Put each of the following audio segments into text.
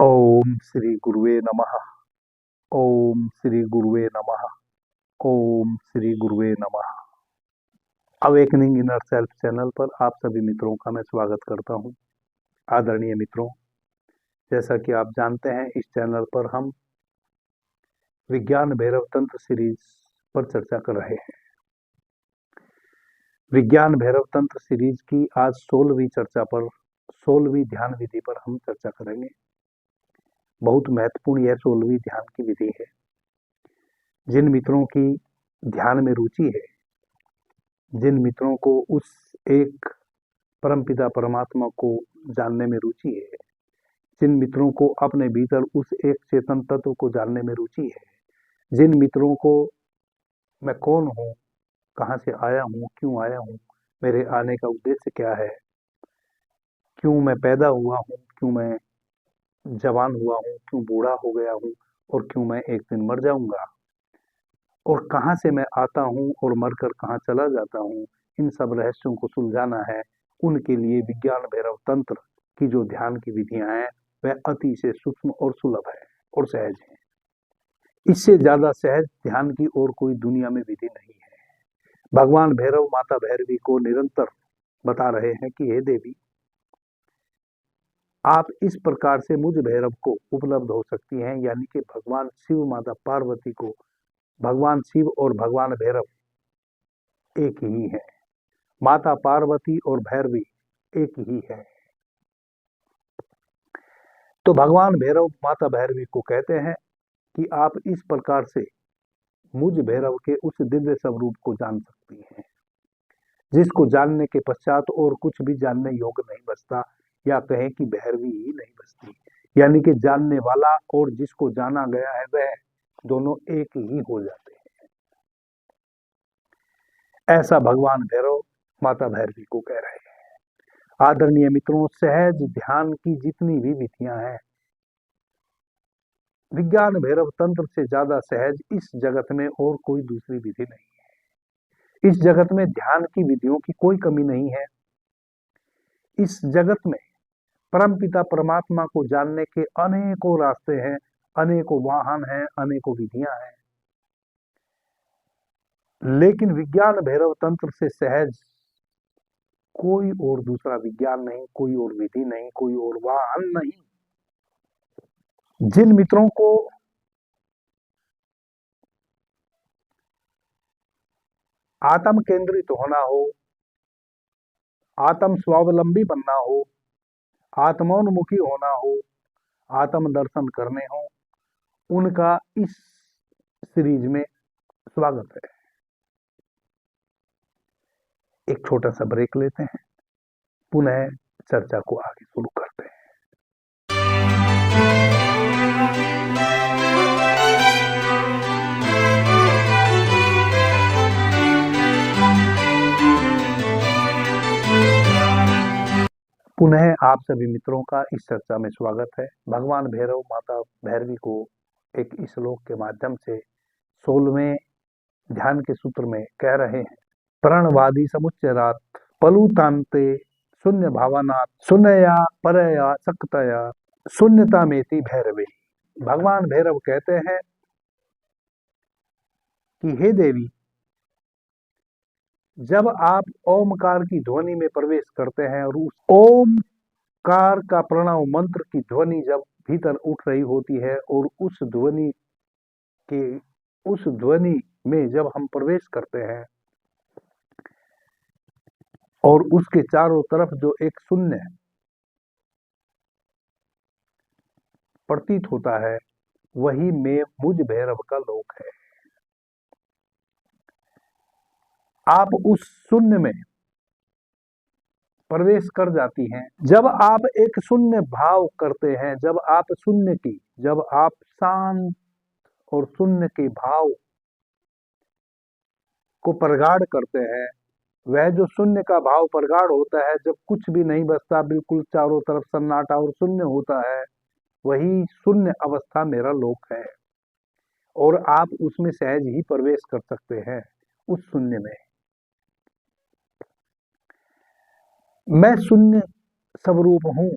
ओम श्री गुरुवे नमः। ओम श्री गुरुवे नमः। ओम श्री गुरुवे नमः। अवेकनिंग इनर सेल्फ चैनल पर आप सभी मित्रों का मैं स्वागत करता हूं। आदरणीय मित्रों, जैसा कि आप जानते हैं, इस चैनल पर हम विज्ञान भैरव तंत्र सीरीज पर चर्चा कर रहे हैं। विज्ञान भैरव तंत्र सीरीज की आज 16वीं ध्यान विधि पर हम चर्चा करेंगे। बहुत महत्वपूर्ण यह 16वीं ध्यान की विधि है। जिन मित्रों की ध्यान में रुचि है, जिन मित्रों को उस एक परमपिता परमात्मा को जानने में रुचि है, जिन मित्रों को अपने भीतर उस एक चेतन तत्व को जानने में रुचि है, जिन मित्रों को मैं कौन हूँ, कहाँ से आया हूँ, क्यों आया हूँ, मेरे आने का उद्देश्य क्या है, क्यों मैं पैदा हुआ हूँ, क्यों मैं जवान हुआ हूँ, क्यों बूढ़ा हो गया हूँ और क्यों मैं एक दिन मर जाऊंगा, और कहाँ से मैं आता हूँ और मरकर कहाँ चला जाता हूँ, इन सब रहस्यों को सुलझाना है। उनके लिए विज्ञान भैरव तंत्र की जो ध्यान की विधियां हैं वह अति से सूक्ष्म और सुलभ है और सहज है। इससे ज्यादा सहज ध्यान की और कोई दुनिया में विधि नहीं है। भगवान भैरव माता भैरवी को निरंतर बता रहे हैं कि हे देवी, आप इस प्रकार से मुझ भैरव को उपलब्ध हो सकती हैं, यानी कि भगवान शिव माता पार्वती को भगवान शिव और भगवान भैरव एक ही है। माता पार्वती और भैरवी एक ही है। तो भगवान भैरव माता भैरवी को कहते हैं कि आप इस प्रकार से मुझ भैरव के उस दिव्य स्वरूप को जान सकती हैं, जिसको जानने के पश्चात और कुछ भी जानने योग्य नहीं बचता, या कहें कि भैरवी ही नहीं बचती। यानी कि जानने वाला और जिसको जाना गया है वह दोनों एक ही हो जाते हैं। ऐसा भगवान भैरव माता भैरवी को कह रहे हैं। आदरणीय मित्रों, सहज ध्यान की जितनी भी विधियां हैं, विज्ञान भैरव तंत्र से ज्यादा सहज इस जगत में और कोई दूसरी विधि नहीं है। इस जगत में ध्यान की विधियों की कोई कमी नहीं है। इस जगत में परमपिता परमात्मा को जानने के अनेकों रास्ते हैं, अनेकों वाहन हैं, अनेकों विधियां हैं, लेकिन विज्ञान भैरव तंत्र से सहज कोई और दूसरा विज्ञान नहीं, कोई और विधि नहीं, कोई और वाहन नहीं। जिन मित्रों को आत्म केंद्रित होना हो, आत्म स्वावलंबी बनना हो, आत्मोन्मुखी होना हो, आत्म दर्शन करने हो, उनका इस सीरीज में स्वागत है। एक छोटा सा ब्रेक लेते हैं, पुनः चर्चा को आगे शुरू करते हैं। पुनः आप सभी मित्रों का इस चर्चा में स्वागत है। भगवान भैरव माता भैरवी को एक श्लोक के माध्यम से 16वें ध्यान के सूत्र में कह रहे हैं। प्रणवादी समुच्चरात पलुतांते शून्य भावनात् शून्यया परया शक्तया शून्यता मेति भैरवे। भगवान भैरव कहते हैं कि हे देवी, जब आप ओमकार की ध्वनि में प्रवेश करते हैं और उस ओमकार का प्रणव मंत्र की ध्वनि जब भीतर उठ रही होती है और उस ध्वनि में जब हम प्रवेश करते हैं और उसके चारों तरफ जो एक शून्य प्रतीत होता है, वही में मुझ भैरव का लोक है। आप उस शून्य में प्रवेश कर जाती हैं। जब आप एक शून्य भाव करते हैं, जब आप शांत और शून्य के भाव को प्रगाढ़ करते हैं, वह जो शून्य का भाव प्रगाढ़ होता है, जब कुछ भी नहीं बचता, बिल्कुल चारों तरफ सन्नाटा और शून्य होता है, वही शून्य अवस्था मेरा लोक है। और आप उसमें सहज ही प्रवेश कर सकते हैं। उस शून्य में मैं शून्य स्वरूप हूं,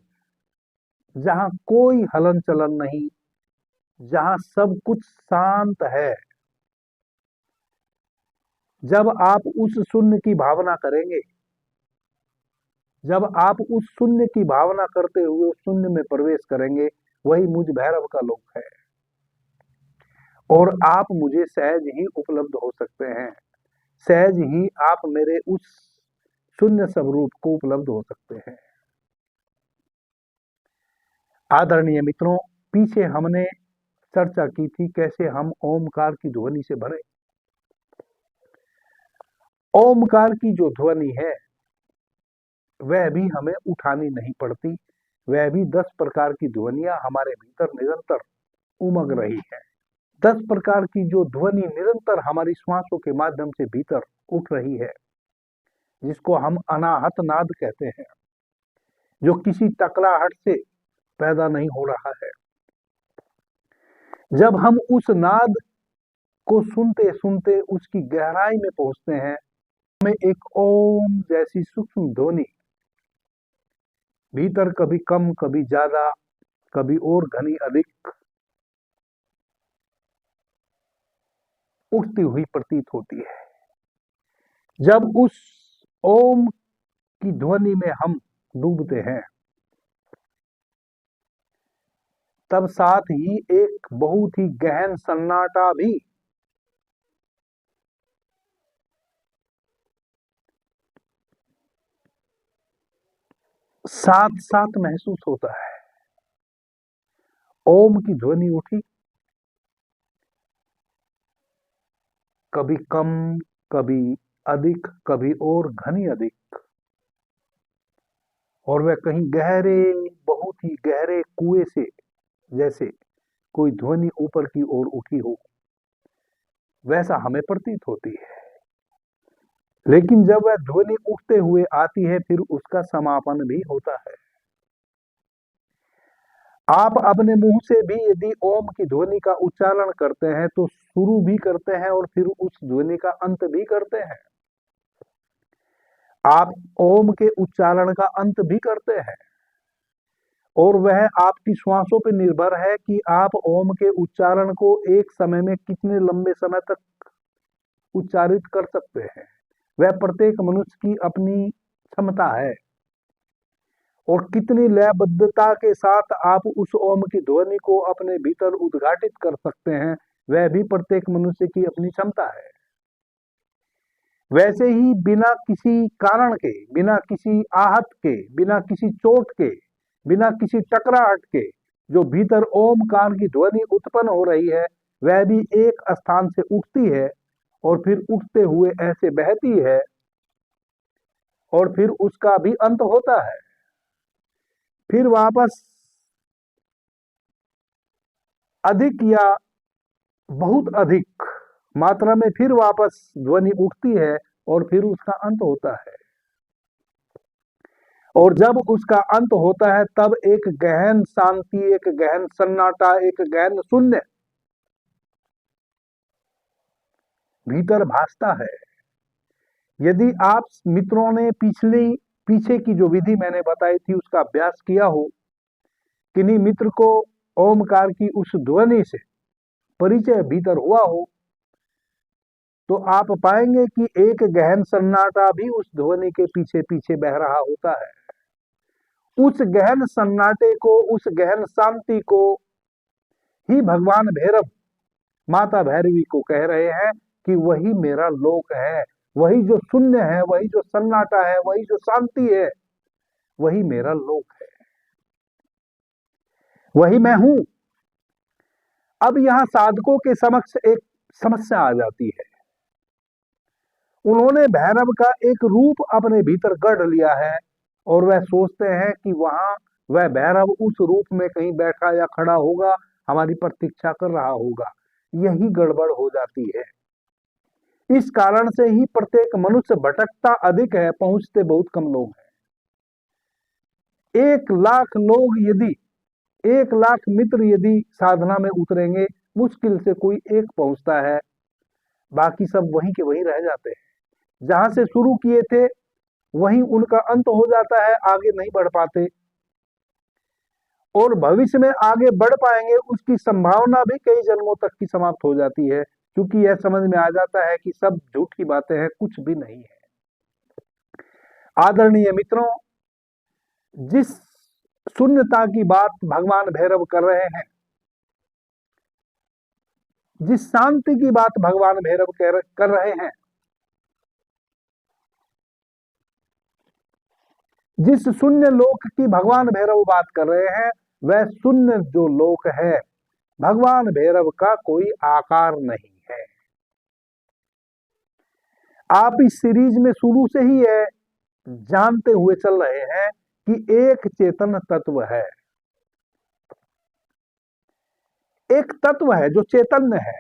जहां कोई हलन चलन नहीं, जहां सब कुछ शांत है। जब आप उस शून्य की भावना करेंगे, जब आप उस शून्य की भावना करते हुए उस शून्य में प्रवेश करेंगे, वही मुझ भैरव का लोक है। और आप मुझे सहज ही उपलब्ध हो सकते हैं, सहज ही आप मेरे उस शून्य स्वरूप को उपलब्ध हो सकते हैं। आदरणीय मित्रों, पीछे हमने चर्चा की थी कैसे हम ओमकार की ध्वनि से भरे। ओमकार की जो ध्वनि है वह भी हमें उठानी नहीं पड़ती, वह भी 10 प्रकार की ध्वनियां हमारे भीतर निरंतर उमग रही है। 10 प्रकार की जो ध्वनि निरंतर हमारी श्वासों के माध्यम से भीतर उठ रही है, जिसको हम अनाहत नाद कहते हैं, जो किसी टकराहट से पैदा नहीं हो रहा है। जब हम उस नाद को सुनते सुनते उसकी गहराई में पहुंचते हैं, हमें एक ओम जैसी सूक्ष्म ध्वनि भीतर कभी कम, कभी ज्यादा, कभी और घनी अधिक उठती हुई प्रतीत होती है। जब उस ओम की ध्वनि में हम डूबते हैं, तब साथ ही एक बहुत ही गहन सन्नाटा भी साथ साथ महसूस होता है। ओम की ध्वनि उठी, कभी कम, कभी अधिक, कभी और घनी अधिक, और वह कहीं गहरे, बहुत ही गहरे कुएं से जैसे कोई ध्वनि ऊपर की ओर उठी हो, वैसा हमें प्रतीत होती है। लेकिन जब वह ध्वनि उठते हुए आती है, फिर उसका समापन भी होता है। आप अपने मुंह से भी यदि ओम की ध्वनि का उच्चारण करते हैं तो शुरू भी करते हैं और फिर उस ध्वनि का अंत भी करते हैं। आप ओम के उच्चारण का अंत भी करते हैं, और वह आपकी श्वासों पर निर्भर है कि आप ओम के उच्चारण को एक समय में कितने लंबे समय तक उच्चारित कर सकते हैं। वह प्रत्येक मनुष्य की अपनी क्षमता है, और कितनी लयबद्धता के साथ आप उस ओम की ध्वनि को अपने भीतर उद्घाटित कर सकते हैं, वह भी प्रत्येक मनुष्य की अपनी क्षमता है। वैसे ही बिना किसी कारण के, बिना किसी आहत के, बिना किसी चोट के, बिना किसी टकराहट के जो भीतर ओमकार की ध्वनि उत्पन्न हो रही है, वह भी एक स्थान से उठती है और फिर उठते हुए ऐसे बहती है, और फिर उसका भी अंत होता है। फिर वापस अधिक या बहुत अधिक मात्रा में फिर वापस ध्वनि उठती है और फिर उसका अंत होता है। और जब उसका अंत होता है, तब एक गहन शांति, एक गहन सन्नाटा, एक गहन शून्य भीतर भासता है। यदि आप मित्रों ने पीछे की जो विधि मैंने बताई थी उसका अभ्यास किया हो, किन्हीं मित्र को ओमकार की उस ध्वनि से परिचय भीतर हुआ हो, तो आप पाएंगे कि एक गहन सन्नाटा भी उस ध्वनि के पीछे पीछे बह रहा होता है। उस गहन सन्नाटे को, उस गहन शांति को ही भगवान भैरव माता भैरवी को कह रहे हैं कि वही मेरा लोक है, वही जो शून्य है, वही जो सन्नाटा है, वही जो शांति है, वही मेरा लोक है, वही मैं हूं। अब यहां साधकों के समक्ष एक समस्या आ जाती है। उन्होंने भैरव का एक रूप अपने भीतर गढ़ लिया है, और वह सोचते हैं कि वहां वह भैरव उस रूप में कहीं बैठा या खड़ा होगा, हमारी प्रतीक्षा कर रहा होगा। यही गड़बड़ हो जाती है। इस कारण से ही प्रत्येक मनुष्य भटकता अधिक है, पहुंचते बहुत कम लोग हैं। 1,00,000 लोग यदि, 1,00,000 मित्र यदि साधना में उतरेंगे, मुश्किल से कोई एक पहुंचता है, बाकी सब वहीं के वहीं रह जाते हैं। जहां से शुरू किए थे वहीं उनका अंत हो जाता है, आगे नहीं बढ़ पाते। और भविष्य में आगे बढ़ पाएंगे उसकी संभावना भी कई जन्मों तक की समाप्त हो जाती है, क्योंकि यह समझ में आ जाता है कि सब झूठ की बातें हैं, कुछ भी नहीं है। आदरणीय मित्रों, जिस शून्यता की बात भगवान भैरव कर रहे हैं, जिस शांति की बात भगवान भैरव कर रहे हैं, जिस शून्य लोक की भगवान भैरव बात कर रहे हैं, वह शून्य जो लोक है, भगवान भैरव का कोई आकार नहीं है। आप इस सीरीज में शुरू से ही है जानते हुए चल रहे हैं कि एक चेतन तत्व है, एक तत्व है जो चैतन्य है,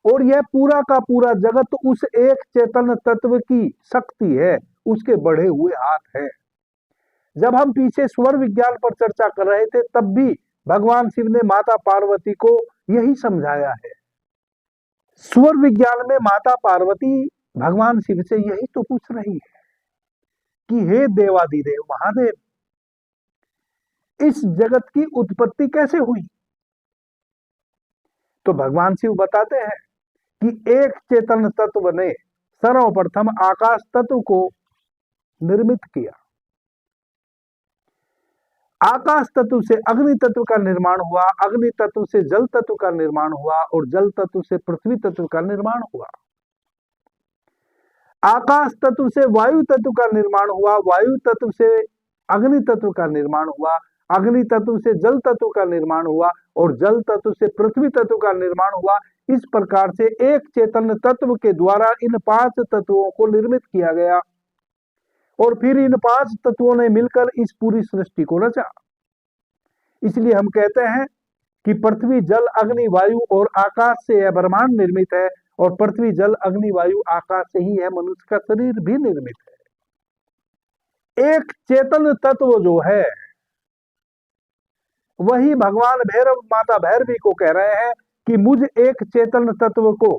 और यह पूरा का पूरा जगत उस एक चेतन तत्व की शक्ति है, उसके बढ़े हुए हाथ है। जब हम पीछे स्वर विज्ञान पर चर्चा कर रहे थे, तब भी भगवान शिव ने माता पार्वती को यही समझाया है। स्वर विज्ञान में माता पार्वती भगवान शिव से यही तो पूछ रही है कि हे देवादिदेव महादेव, इस जगत की उत्पत्ति कैसे हुई? तो भगवान शिव बताते हैं कि एक चेतन तत्व ने सर्वप्रथम आकाश तत्व को निर्मित किया। आकाश तत्व से अग्नि तत्व का निर्माण हुआ, अग्नि तत्व से जल तत्व का निर्माण हुआ, और जल तत्व से पृथ्वी तत्व का निर्माण हुआ। आकाश तत्व से वायु तत्व का निर्माण हुआ, वायु तत्व से अग्नि तत्व का निर्माण हुआ, अग्नि तत्व से जल तत्व का निर्माण हुआ, और जल तत्व से पृथ्वी तत्व का निर्माण हुआ। इस प्रकार से एक चेतन तत्व के द्वारा इन 5 तत्वों को निर्मित किया गया, और फिर इन 5 तत्वों ने मिलकर इस पूरी सृष्टि को रचा। इसलिए हम कहते हैं कि पृथ्वी जल अग्नि वायु और आकाश से यह ब्रह्मांड निर्मित है, और पृथ्वी जल अग्नि वायु आकाश से ही यह मनुष्य का शरीर भी निर्मित है। एक चेतन तत्व जो है, वही भगवान भैरव माता भैरवी को कह रहे हैं कि मुझ एक चेतन तत्व को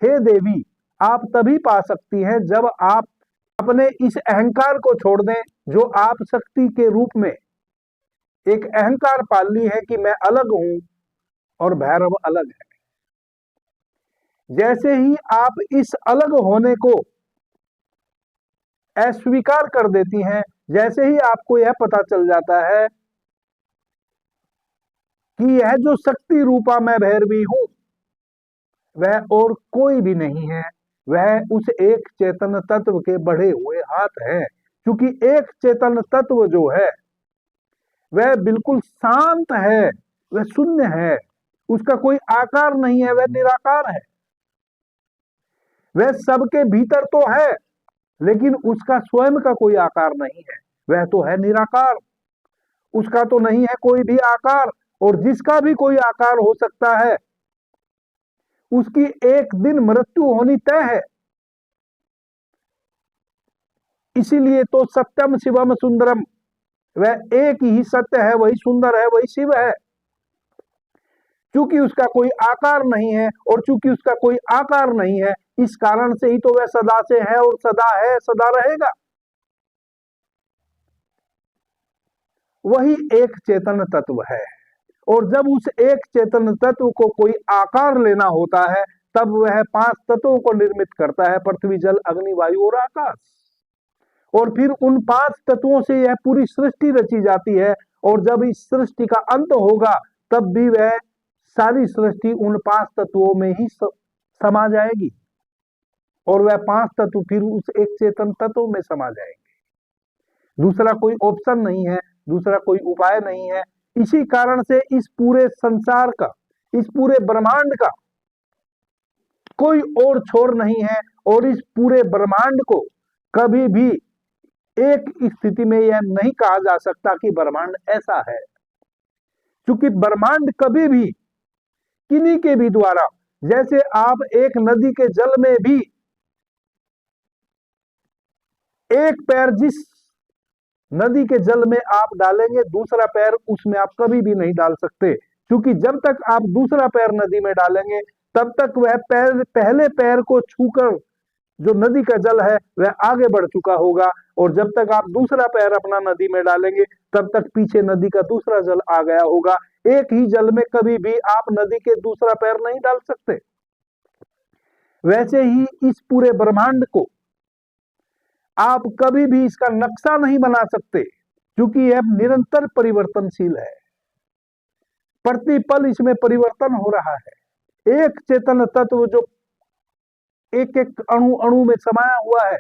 हे देवी आप तभी पा सकती हैं जब आप अपने इस अहंकार को छोड़ दें, जो आप शक्ति के रूप में एक अहंकार पाल ली है कि मैं अलग हूं और भैरव अलग है। जैसे ही आप इस अलग होने को अस्वीकार कर देती हैं, जैसे ही आपको यह पता चल जाता है कि यह जो शक्ति रूपा मैं भैरवी हूं, वह और कोई भी नहीं है, वह उस एक चेतन तत्व के बढ़े हुए हाथ है। क्योंकि एक चेतन तत्व जो है वह बिल्कुल शांत है, वह शून्य है, उसका कोई आकार नहीं है, वह निराकार है। वह सबके भीतर तो है, लेकिन उसका स्वयं का कोई आकार नहीं है, वह तो है निराकार, उसका तो नहीं है कोई भी आकार। और जिसका भी कोई आकार हो सकता है, उसकी एक दिन मृत्यु होनी तय है। इसीलिए तो सत्यम शिवम सुंदरम, वह एक ही सत्य है, वही सुंदर है, वही शिव है। क्योंकि उसका कोई आकार नहीं है, और चूंकि उसका कोई आकार नहीं है, इस कारण से ही तो वह सदा से है और सदा है, सदा रहेगा। वही एक चेतन तत्व है, और जब उस एक चेतन तत्व को कोई आकार लेना होता है, तब वह 5 तत्वों को निर्मित करता है, पृथ्वी जल अग्नि वायु और आकाश। और फिर उन 5 तत्वों से यह पूरी सृष्टि रची जाती है, और जब इस सृष्टि का अंत होगा, तब भी वह सारी सृष्टि उन 5 तत्वों में ही समा जाएगी, और वह 5 तत्व फिर उस एक चेतन तत्व में समा जाएंगे। दूसरा कोई ऑप्शन नहीं है, दूसरा कोई उपाय नहीं है। इसी कारण से इस पूरे संसार का, इस पूरे ब्रह्मांड का कोई और छोर नहीं है, और इस पूरे ब्रह्मांड को कभी भी एक स्थिति में यह नहीं कहा जा सकता कि ब्रह्मांड ऐसा है। क्योंकि ब्रह्मांड कभी भी किन्हीं के भी द्वारा, जैसे आप एक नदी के जल में भी एक पैर जिस नदी के जल में आप डालेंगे, दूसरा पैर उसमें आप कभी भी नहीं डाल सकते। क्योंकि जब तक आप दूसरा पैर नदी में डालेंगे, तब तक वह पैर पहले पैर को छूकर जो नदी का जल है वह आगे बढ़ चुका होगा, और जब तक आप दूसरा पैर अपना नदी में डालेंगे तब तक पीछे नदी का दूसरा जल आ गया होगा। एक ही जल में कभी भी आप नदी के दूसरा पैर नहीं डाल सकते। वैसे ही इस पूरे ब्रह्मांड को आप कभी भी इसका नक्शा नहीं बना सकते, क्योंकि यह निरंतर परिवर्तनशील है। प्रतिपल इसमें परिवर्तन हो रहा है। एक चेतन तत्व जो एक एक अणु अणु में समाया हुआ है,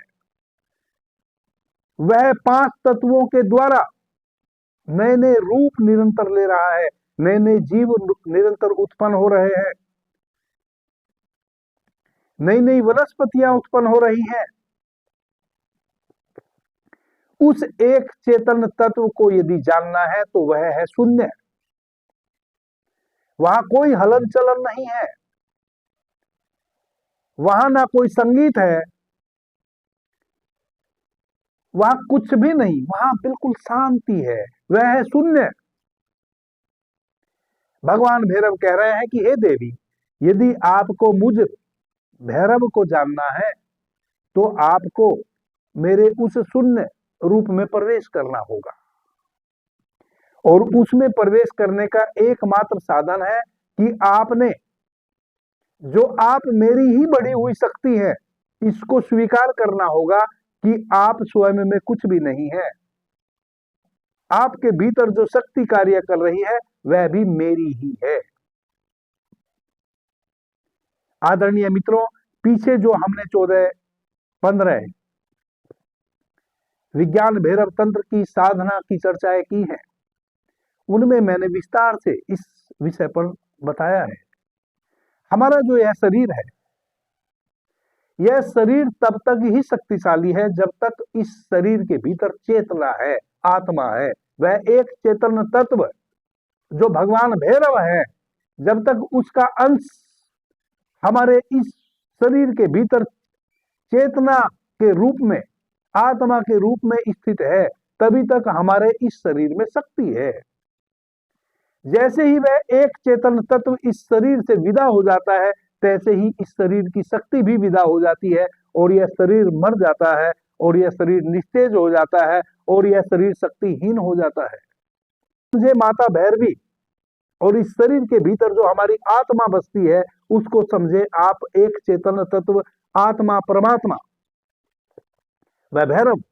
वह 5 तत्वों के द्वारा नए नए रूप निरंतर ले रहा है, नए नए जीव निरंतर उत्पन्न हो रहे हैं, नई नई वनस्पतियां उत्पन्न हो रही हैं। उस एक चेतन तत्व को यदि जानना है तो वह है शून्य। वहां कोई हलन चलन नहीं है, वहां ना कोई संगीत है, वहां कुछ भी नहीं, वहां बिल्कुल शांति है, वह है शून्य। भगवान भैरव कह रहे हैं कि हे देवी, यदि आपको मुझ भैरव को जानना है तो आपको मेरे उस शून्य रूप में प्रवेश करना होगा, और उसमें प्रवेश करने का एकमात्र साधन है कि आपने जो आप मेरी ही बढ़ी हुई शक्ति है, इसको स्वीकार करना होगा कि आप स्वयं में कुछ भी नहीं है। आपके भीतर जो शक्ति कार्य कर रही है वह भी मेरी ही है। आदरणीय मित्रों, पीछे जो हमने 14-15 विज्ञान भैरव तंत्र की साधना की चर्चाएं की हैं, उनमें मैंने विस्तार से इस विषय पर बताया है। हमारा जो यह शरीर है, यह शरीर तब तक ही शक्तिशाली है जब तक इस शरीर के भीतर चेतना है, आत्मा है, वह एक चेतन तत्व जो भगवान भैरव है, जब तक उसका अंश हमारे इस शरीर के भीतर चेतना के रूप में, आत्मा के रूप में स्थित है, तभी तक हमारे इस शरीर में शक्ति है। जैसे ही वह एक चेतन तत्व इस शरीर से विदा हो जाता है, तैसे ही इस शरीर की शक्ति भी विदा हो जाती है, और यह शरीर मर जाता है, और यह शरीर निस्तेज हो जाता है, और यह शरीर शक्तिहीन हो जाता है। मुझे माता भैरवी और इस शरीर के भीतर जो हमारी आत्मा बसती है उसको समझे आप एक चेतन तत्व, आत्मा, परमात्मा, वह भैरव।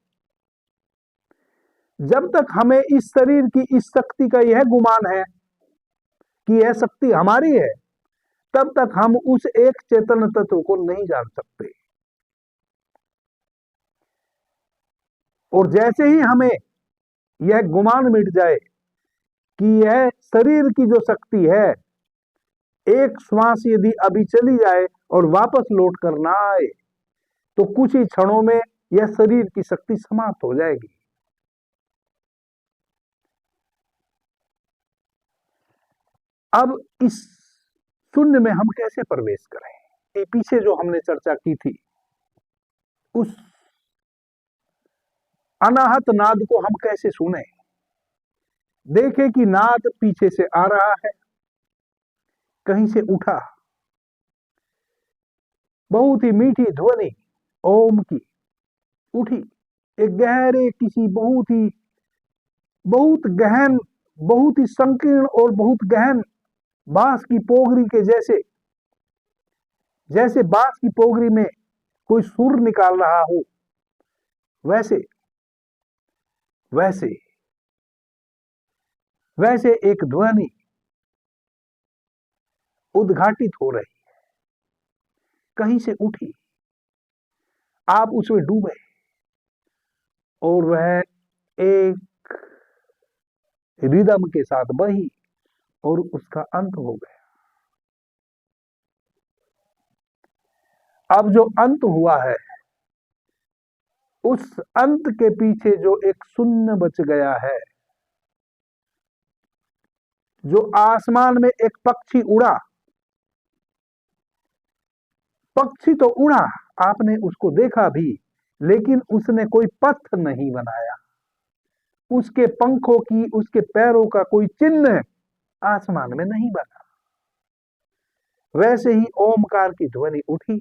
जब तक हमें इस शरीर की इस शक्ति का यह गुमान है कि यह शक्ति हमारी है, तब तक हम उस एक चेतन तत्व को नहीं जान सकते। और जैसे ही हमें यह गुमान मिट जाए कि यह शरीर की जो शक्ति है, एक श्वास यदि अभी चली जाए और वापस लौट कर ना आए तो कुछ ही क्षणों में यह शरीर की शक्ति समाप्त हो जाएगी। अब इस शून्य में हम कैसे प्रवेश करें? ये पीछे जो हमने चर्चा की थी, उस अनाहत नाद को हम कैसे सुने? देखे कि नाद पीछे से आ रहा है, कहीं से उठा, बहुत ही मीठी ध्वनि ओम की उठी, एक गहरे किसी बहुत गहन, बहुत ही संकीर्ण और बहुत गहन बांस की पोगरी के जैसे, जैसे बांस की पोगरी में कोई सुर निकाल रहा हो, वैसे वैसे वैसे एक ध्वनि उद्घाटित हो रही है, कहीं से उठी, आप उसमें डूबे, और वह एक रिदम के साथ बही और उसका अंत हो गया। अब जो अंत हुआ है, उस अंत के पीछे जो एक शून्य बच गया है, जो आसमान में एक पक्षी उड़ा, पक्षी तो उड़ा, आपने उसको देखा भी, लेकिन उसने कोई पथ नहीं बनाया, उसके पंखों की, उसके पैरों का कोई चिन्ह आसमान में नहीं बना। वैसे ही ओमकार की ध्वनि उठी,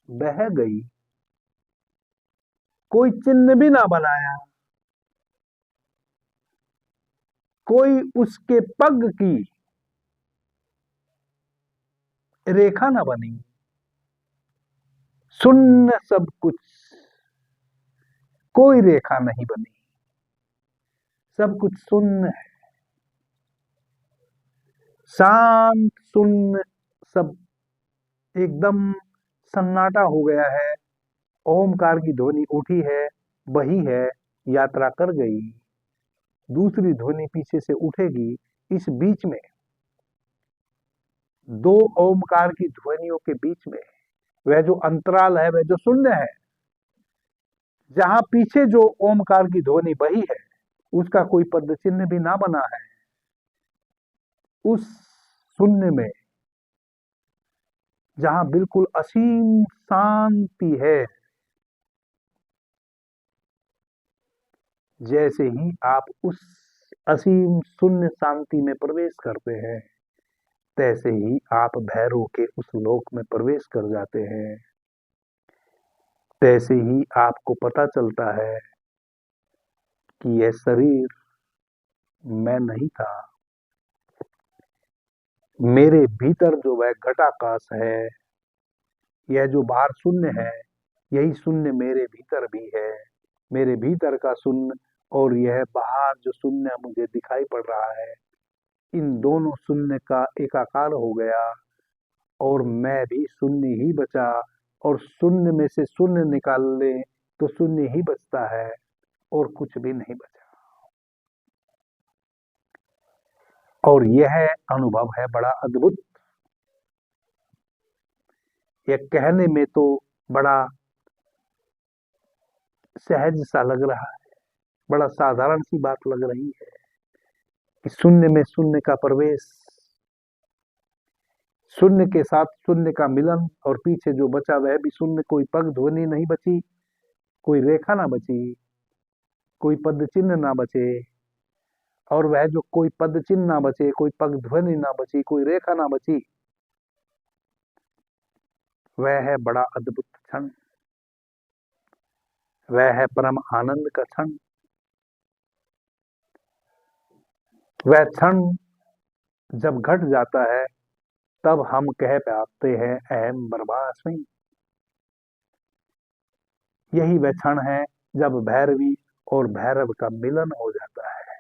बह गई, कोई चिन्ह भी ना बनाया, कोई उसके पग की रेखा ना बनी, शून्य सब कुछ, कोई रेखा नहीं बनी, सब कुछ शून्य है, शांत शून्य, सब एकदम सन्नाटा हो गया है। ओमकार की ध्वनि उठी है, बही है, यात्रा कर गई, दूसरी ध्वनि पीछे से उठेगी। इस बीच में दो ओमकार की ध्वनियों के बीच में वह जो अंतराल है, वह जो शून्य है, जहां पीछे जो ओमकार की ध्वनि बही है, उसका कोई पद चिन्ह भी ना बना है, उस शून्य में जहां बिल्कुल असीम शांति है, जैसे ही आप उस असीम शून्य शांति में प्रवेश करते हैं, तैसे ही आप भैरव के उस लोक में प्रवेश कर जाते हैं। तैसे ही आपको पता चलता है कि यह शरीर मैं नहीं था, मेरे भीतर जो वह घटाकाश है, यह जो बाहर शून्य है, यही शून्य मेरे भीतर भी है। मेरे भीतर का शून्य और यह बाहर जो शून्य मुझे दिखाई पड़ रहा है, इन दोनों शून्य का एकाकार हो गया और मैं भी शून्य ही बचा। और शून्य में से शून्य निकाल ले तो शून्य ही बचता है और कुछ भी नहीं बचा। और यह अनुभव है बड़ा अद्भुत। यह कहने में तो बड़ा सहज सा लग रहा है, बड़ा साधारण सी बात लग रही है कि शून्य में शून्य का प्रवेश, शून्य के साथ शून्य का मिलन, और पीछे जो बचा वह भी शून्य। कोई पग ध्वनि नहीं बची, कोई रेखा ना बची, कोई पद चिन्ह ना बचे। और वह जो कोई पद चिन्ह ना बचे, कोई पग ध्वनि ना बची, कोई रेखा ना बची, वह है बड़ा अद्भुत क्षण, वह है परम आनंद का क्षण। वह क्षण जब घट जाता है, तब हम कह पाते हैं अहम ब्रह्मास्मि। यही वह क्षण है जब भैरवी और भैरव का मिलन हो जाता है,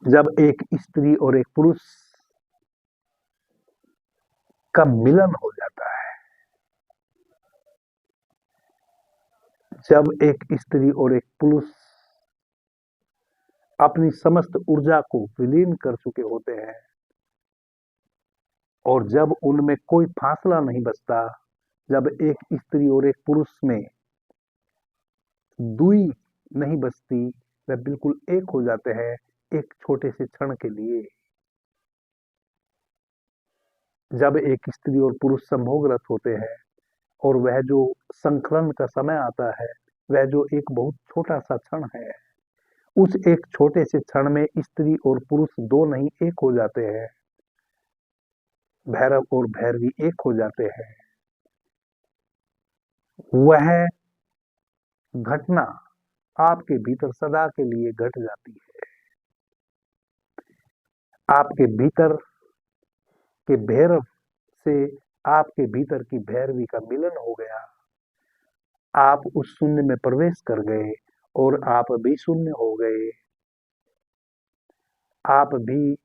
जब एक स्त्री और एक पुरुष का मिलन हो जाता है, जब एक स्त्री और एक पुरुष अपनी समस्त ऊर्जा को विलीन कर चुके होते हैं, और जब उनमें कोई फासला नहीं बचता, जब एक स्त्री और एक पुरुष में दूरी नहीं बचती, वे बिल्कुल एक हो जाते हैं एक छोटे से क्षण के लिए। जब एक स्त्री और पुरुष संभोगरत होते हैं और वह जो संकलन का समय आता है, वह जो एक बहुत छोटा सा क्षण है, उस एक छोटे से क्षण में स्त्री और पुरुष दो नहीं एक हो जाते हैं, भैरव और भैरवी एक हो जाते हैं। वह घटना आपके भीतर सदा के लिए घट जाती है। आपके भीतर के भैरव से आपके भीतर की भैरवी का मिलन हो गया। आप उस शून्य में प्रवेश कर गए और आप भी शून्य हो गए। आप भी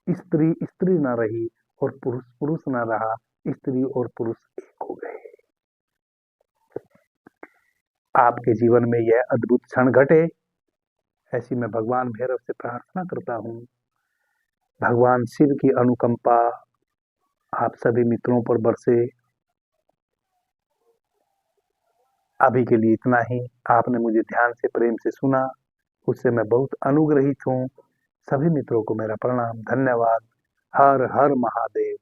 स्त्री स्त्री ना रही और पुरुष पुरुष ना रहा, स्त्री और पुरुष एक हो गए। आपके जीवन में यह अद्भुत क्षण घटे, ऐसी मैं भगवान भैरव से प्रार्थना करता हूँ। भगवान शिव की अनुकंपा आप सभी मित्रों पर बरसे। अभी के लिए इतना ही। आपने मुझे ध्यान से प्रेम से सुना, उससे मैं बहुत अनुग्रहित हूँ। सभी मित्रों को मेरा प्रणाम, धन्यवाद। हर हर महादेव।